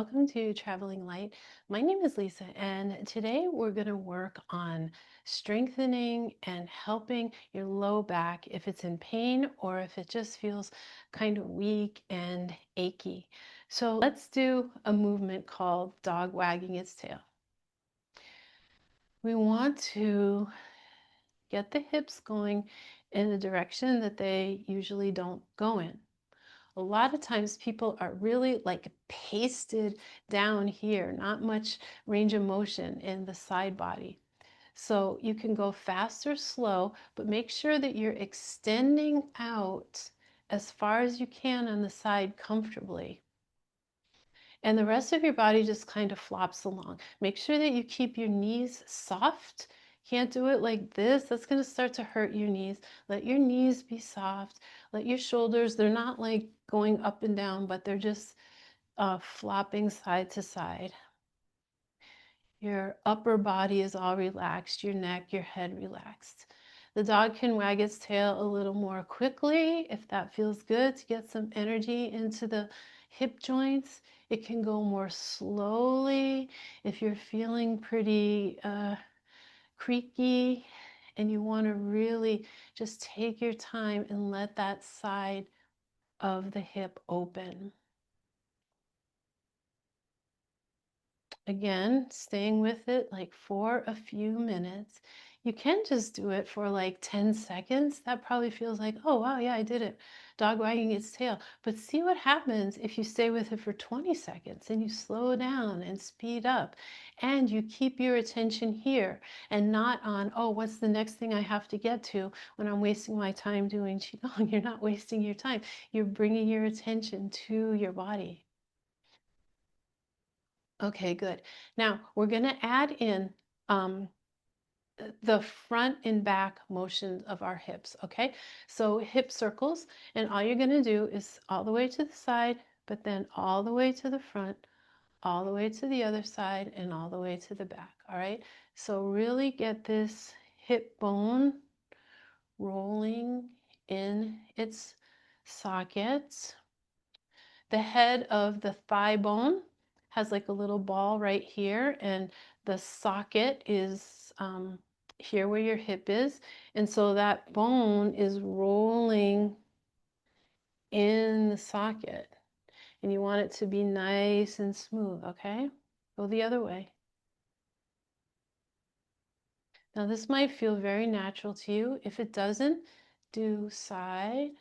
welcome to Traveling Light. My name is Lisa, and today we're going to work on strengthening and helping your low back if it's in pain or if it just feels kind of weak and achy. So let's do a movement called dog wagging its tail. We want to get the hips going in a direction that they usually don't go in. A lot of times people are really like pasted down here, not much range of motion in the side body. So you can go fast or slow, but make sure that you're extending out as far as you can on the side comfortably. And the rest of your body just kind of flops along. Make sure that you keep your knees soft. Can't do it like this. That's going to start to hurt your knees. Let your knees be soft. Let your shoulders, they're not like going up and down, but they're just flopping side to side. Your upper body is all relaxed, your neck, your head relaxed. The dog can wag its tail a little more quickly if that feels good to get some energy into the hip joints. It can go more slowly if you're feeling pretty creaky and you want to really just take your time and let that side of the hip open. Again, staying with it like for a few minutes. You can just do it for like 10 seconds. That probably feels like, oh, wow, yeah, I did it. Dog wagging its tail. But see what happens if you stay with it for 20 seconds and you slow down and speed up and you keep your attention here and not on, oh, what's the next thing I have to get to when I'm wasting my time doing Qigong? You're not wasting your time. You're bringing your attention to your body. Okay, good. Now we're going to add in um, the front and back motions of our hips. Okay, so hip circles, and all you're going to do is all the way to the side, but then all the way to the front, all the way to the other side, and all the way to the back. All right, so really get this hip bone rolling in its sockets. The head of the thigh bone has like a little ball right here, and the socket is here where your hip is. And so that bone is rolling in the socket. And you want it to be nice and smooth, okay? Go the other way. Now, this might feel very natural to you. If it doesn't, do side,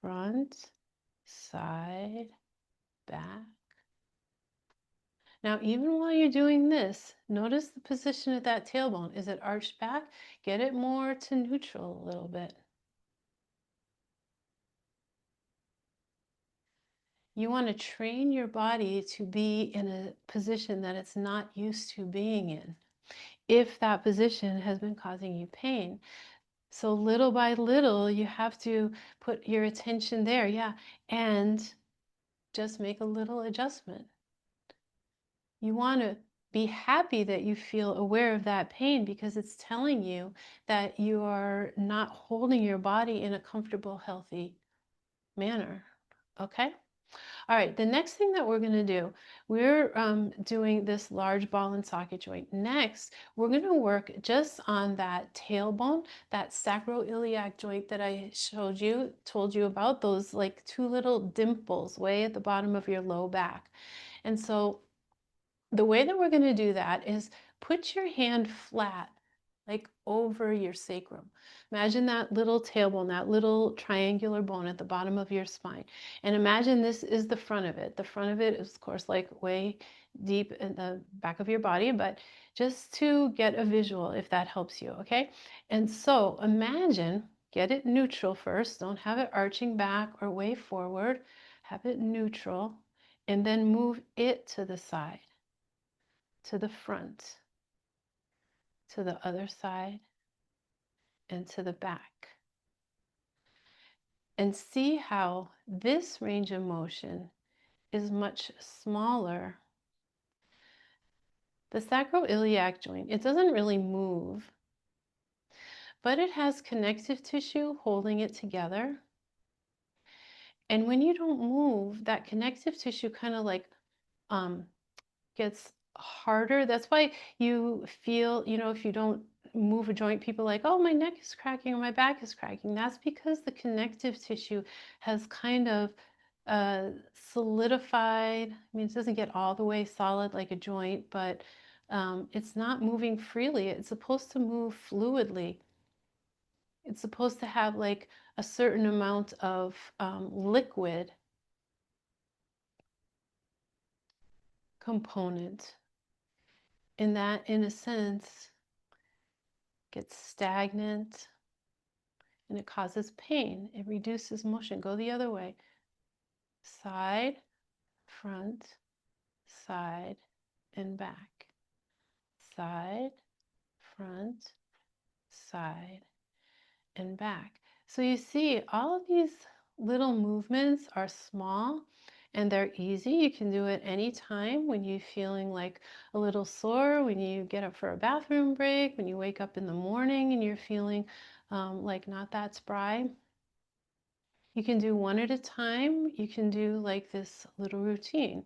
front, side, back. Now, even while you're doing this, notice the position of that tailbone. Is it arched back? Get it more to neutral a little bit. You want to train your body to be in a position that it's not used to being in, if that position has been causing you pain. So little by little, you have to put your attention there, yeah, and just make a little adjustment. You want to be happy that you feel aware of that pain because it's telling you that you are not holding your body in a comfortable, healthy manner. Okay? All right, the next thing that we're going to do, we're doing this large ball and socket joint. Next, we're going to work just on that tailbone, that sacroiliac joint that I told you about, those like two little dimples way at the bottom of your low back. And so the way that we're going to do that is put your hand flat, like over your sacrum. Imagine that little tailbone, that little triangular bone at the bottom of your spine. And imagine this is the front of it. The front of it is, of course, like way deep in the back of your body, but just to get a visual, if that helps you, okay? And so imagine, get it neutral first. Don't have it arching back or way forward. Have it neutral, and then move it to the side, to the front, to the other side, and to the back. And see how this range of motion is much smaller. The sacroiliac joint, it doesn't really move, but it has connective tissue holding it together. And when you don't move, that connective tissue kind of like gets harder. That's why you feel, if you don't move a joint, people are like, oh, my neck is cracking or my back is cracking. That's because the connective tissue has kind of solidified. I mean, it doesn't get all the way solid like a joint, but it's not moving freely. It's supposed to move fluidly. It's supposed to have like a certain amount of liquid component. And that, in a sense, gets stagnant and it causes pain. It reduces motion. Go the other way. Side, front, side, and back. Side, front, side, and back. So you see, all of these little movements are small and they're easy. You can do it anytime when you're feeling like a little sore, when you get up for a bathroom break, when you wake up in the morning and you're feeling like not that spry. You can do one at a time. You can do like this little routine.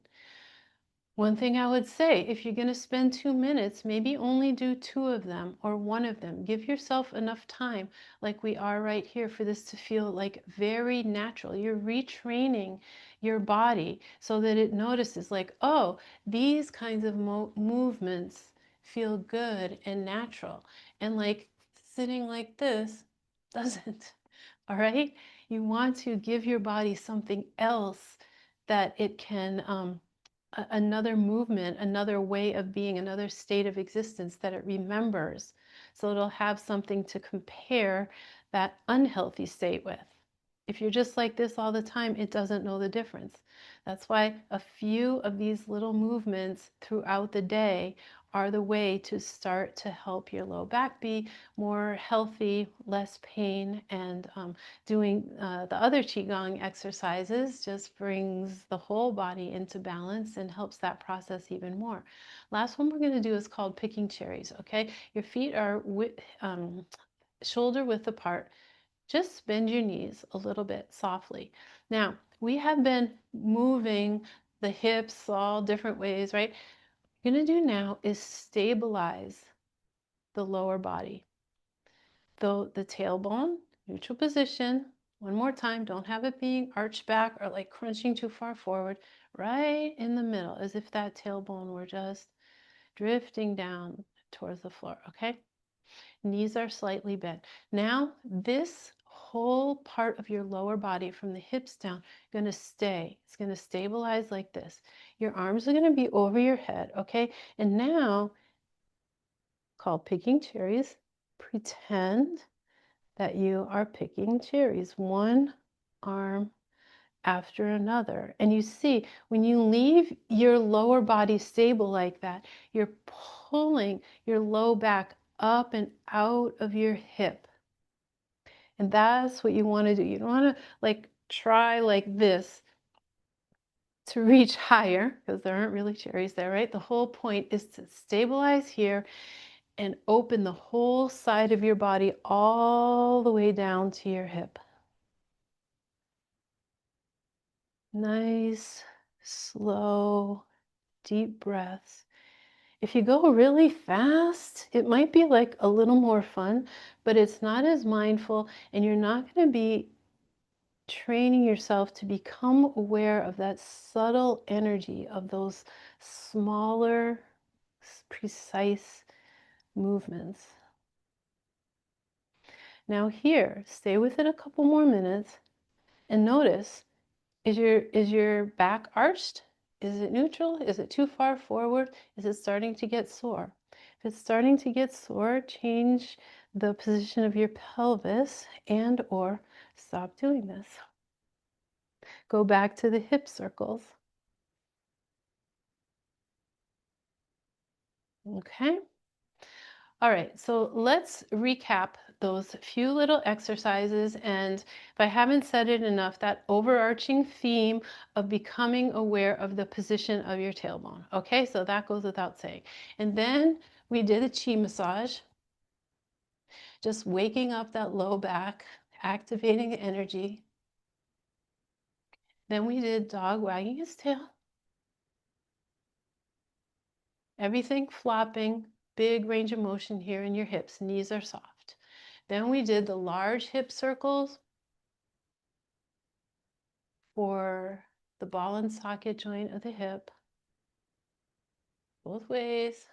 One thing I would say, if you're going to spend 2 minutes, maybe only do 2 of them or 1 of them. Give yourself enough time, like we are right here, for this to feel like very natural. You're retraining your body so that it notices like, oh, these kinds of movements feel good and natural. And like sitting like this doesn't. All right? You want to give your body something else that it can another movement, another way of being, another state of existence that it remembers. So it'll have something to compare that unhealthy state with. If you're just like this all the time, it doesn't know the difference. That's why a few of these little movements throughout the day are the way to start to help your low back be more healthy, less pain, and doing the other Qigong exercises just brings the whole body into balance and helps that process even more. Last one we're going to do is called picking cherries, okay? Your feet are shoulder width apart. Just bend your knees a little bit softly. Now, we have been moving the hips all different ways, right? What you're going to do now is stabilize the lower body. The tailbone, neutral position. One more time, don't have it being arched back or like crunching too far forward. Right in the middle, as if that tailbone were just drifting down towards the floor, okay? Knees are slightly bent. Now, this whole part of your lower body from the hips down going to stay. It's going to stabilize like this. Your arms are going to be over your head, okay? And now, called picking cherries, pretend that you are picking cherries, one arm after another. And you see, when you leave your lower body stable like that, you're pulling your low back up and out of your hip. And that's what you want to do. You don't want to like try like this to reach higher, because there aren't really cherries there, right? The whole point is to stabilize here and open the whole side of your body all the way down to your hip. Nice, slow, deep breaths. If you go really fast, it might be like a little more fun, but it's not as mindful, and you're not going to be training yourself to become aware of that subtle energy of those smaller, precise movements. Now here, stay with it a couple more minutes and notice, is your back arched? Is it neutral? Is it too far forward? Is it starting to get sore? If it's starting to get sore, change the position of your pelvis and or stop doing this. Go back to the hip circles. Okay. All right, so let's recap those few little exercises. And if I haven't said it enough, that overarching theme of becoming aware of the position of your tailbone. Okay, so that goes without saying. And then we did a chi massage, just waking up that low back, activating the energy. Then we did dog wagging his tail. Everything flopping, big range of motion here in your hips. Knees are soft. Then we did the large hip circles for the ball and socket joint of the hip, both ways.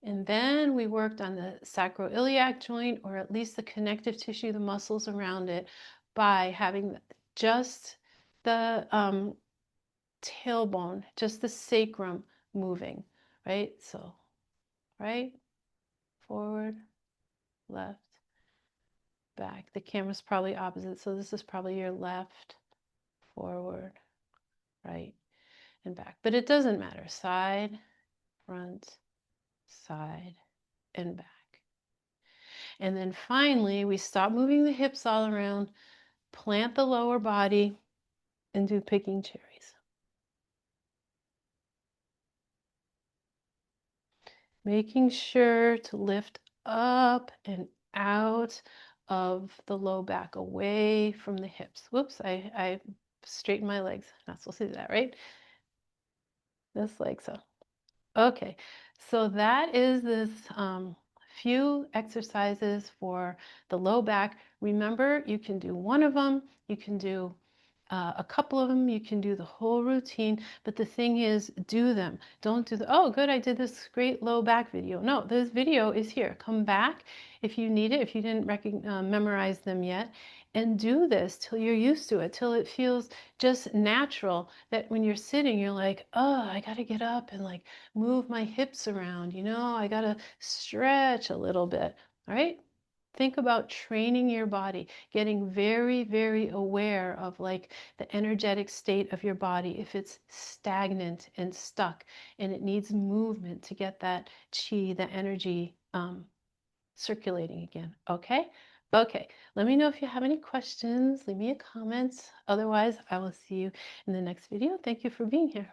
And then we worked on the sacroiliac joint, or at least the connective tissue, the muscles around it, by having just the tailbone, just the sacrum moving, right? So right, forward, left, back. The camera's probably opposite, so this is probably your left, forward, right, and back. But it doesn't matter. Side, front, side, and back. And then finally, we stop moving the hips all around, plant the lower body, and do picking cherries. Making sure to lift up and out of the low back, away from the hips. Whoops, I straightened my legs. Not supposed to do that, right? This leg, so. Okay, so that is this few exercises for the low back. Remember, you can do one of them, you can do a couple of them, you can do the whole routine, but the thing is, do them. Don't do the, oh, good, I did this great low back video. No, this video is here. Come back if you need it, if you didn't memorize them yet, and do this till you're used to it, till it feels just natural, that when you're sitting, you're like, oh, I got to get up and like move my hips around, I got to stretch a little bit, all right? Think about training your body, getting very, very aware of like the energetic state of your body. If it's stagnant and stuck and it needs movement to get that chi, the energy circulating again. Okay? Okay. Let me know if you have any questions. Leave me a comment. Otherwise, I will see you in the next video. Thank you for being here.